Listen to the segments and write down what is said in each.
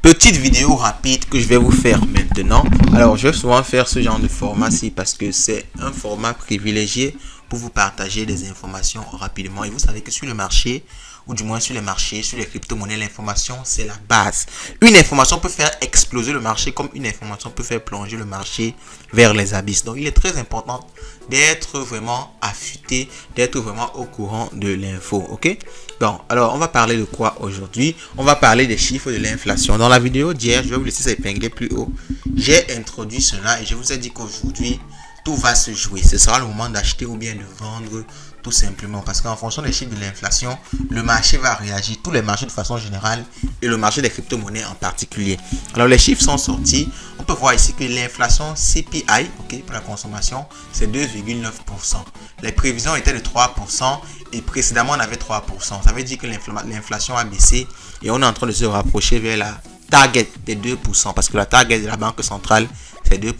Petite vidéo rapide que je vais vous faire maintenant. Alors, je vais souvent faire ce genre de format-ci parce que c'est un format privilégié pour vous partager des informations rapidement. Et vous savez que sur le marché, ou du moins sur les marchés, sur les crypto-monnaies, l'information, c'est la base. Une information peut faire exploser le marché comme une information peut faire plonger le marché vers les abysses. Donc, il est très important d'être vraiment affûté, d'être vraiment au courant de l'info, ok? Bon, alors, on va parler de quoi aujourd'hui? On va parler des chiffres de l'inflation. Dans la vidéo d'hier, je vais vous laisser ça épingler plus haut. J'ai introduit cela et je vous ai dit qu'aujourd'hui, tout va se jouer. Ce sera le moment d'acheter ou bien de vendre tout simplement. Parce qu'en fonction des chiffres de l'inflation, le marché va réagir. Tous les marchés de façon générale et le marché des crypto-monnaies en particulier. Alors, les chiffres sont sortis. On peut voir ici que l'inflation CPI, ok, pour la consommation, c'est 2,9%. Les prévisions étaient de 3% et précédemment, on avait 3%. Ça veut dire que l'inflation a baissé et on est en train de se rapprocher vers la target des 2%. Parce que la target de la Banque centrale, c'est 2%.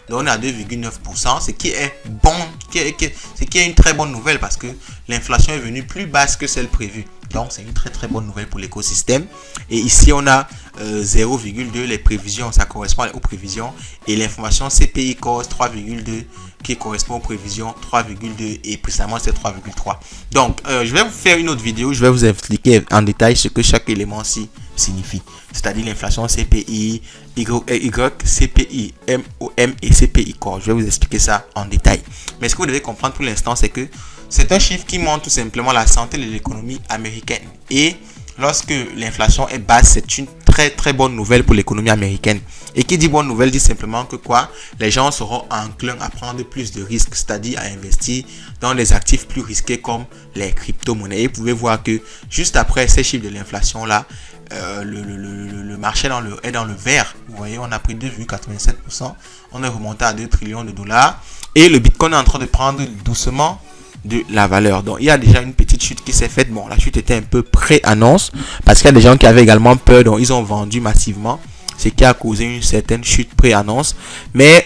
Donc on est à 2,9%, ce qui est bon, ce qui est une très bonne nouvelle parce que l'inflation est venue plus basse que celle prévue. Donc c'est une très bonne nouvelle pour l'écosystème. Et ici on a 0,2 les prévisions, ça correspond aux prévisions. Et l'information CPI cause 3,2 qui correspond aux prévisions 3,2 et précédemment c'est 3,3. Donc je vais vous faire une autre vidéo, je vais vous expliquer en détail ce que chaque élément-ci signifie. C'est-à-dire l'inflation CPI, Y, CPI, MOM et CPI Core. Je vais vous expliquer ça en détail. Mais ce que vous devez comprendre pour l'instant, c'est que c'est un chiffre qui montre tout simplement la santé de l'économie américaine. Et lorsque l'inflation est basse, c'est une très bonne nouvelle pour l'économie américaine. Et qui dit bonne nouvelle dit simplement que quoi? Les gens seront enclins à prendre plus de risques, c'est-à-dire à investir dans des actifs plus risqués comme les crypto-monnaies. Et vous pouvez voir que juste après ces chiffres de l'inflation là, le marché est dans le vert. Vous voyez, on a pris 2,87%. On est remonté à 2 trillions de dollars. Et le Bitcoin est en train de prendre doucement de la valeur. Donc, il y a déjà une petite chute qui s'est faite. Bon, la chute était un peu pré-annonce parce qu'il y a des gens qui avaient également peur. Donc, ils ont vendu massivement. Ce qui a causé une certaine chute pré-annonce. Mais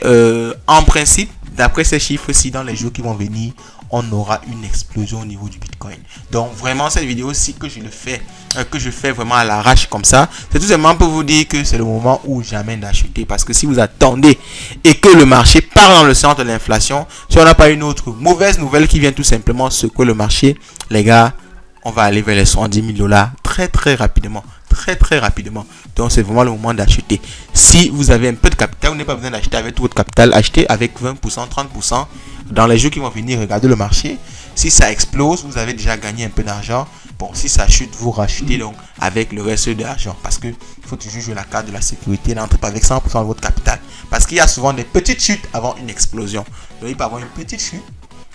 en principe, d'après ces chiffres-ci, dans les jours qui vont venir, on aura une explosion au niveau du Bitcoin. Donc vraiment cette vidéo-ci que je fais vraiment à l'arrache comme ça, c'est tout simplement pour vous dire que c'est le moment ou jamais d'acheter. Parce que si vous attendez et que le marché part dans le sens de l'inflation, si on n'a pas une autre mauvaise nouvelle qui vient tout simplement secouer le marché, les gars, on va aller vers les 110 000 dollars très rapidement. Très rapidement. Donc c'est vraiment le moment d'acheter. Si vous avez un peu de capital, vous n'avez pas besoin d'acheter avec tout votre capital. Achetez avec 20%, 30%. Dans les jours qui vont venir, regardez le marché. Si ça explose, vous avez déjà gagné un peu d'argent. Bon, si ça chute, vous rachetez donc avec le reste de l'argent. Parce que il faut toujours jouer la carte de la sécurité. N'entrez pas avec 100% de votre capital. Parce qu'il y a souvent des petites chutes avant une explosion. Donc il peut y avoir une petite chute.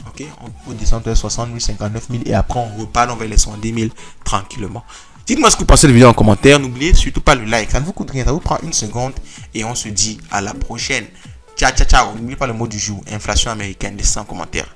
Ok, on peut descendre à 60 000, 59 000 et après on repart vers les 110 000 tranquillement. Dites-moi ce que vous pensez de la vidéo en commentaire. N'oubliez surtout pas le like. Ça ne vous coûte rien. Ça vous prend une seconde. Et on se dit à la prochaine. Ciao. N'oubliez pas le mot du jour. Inflation américaine. Laissez en commentaire.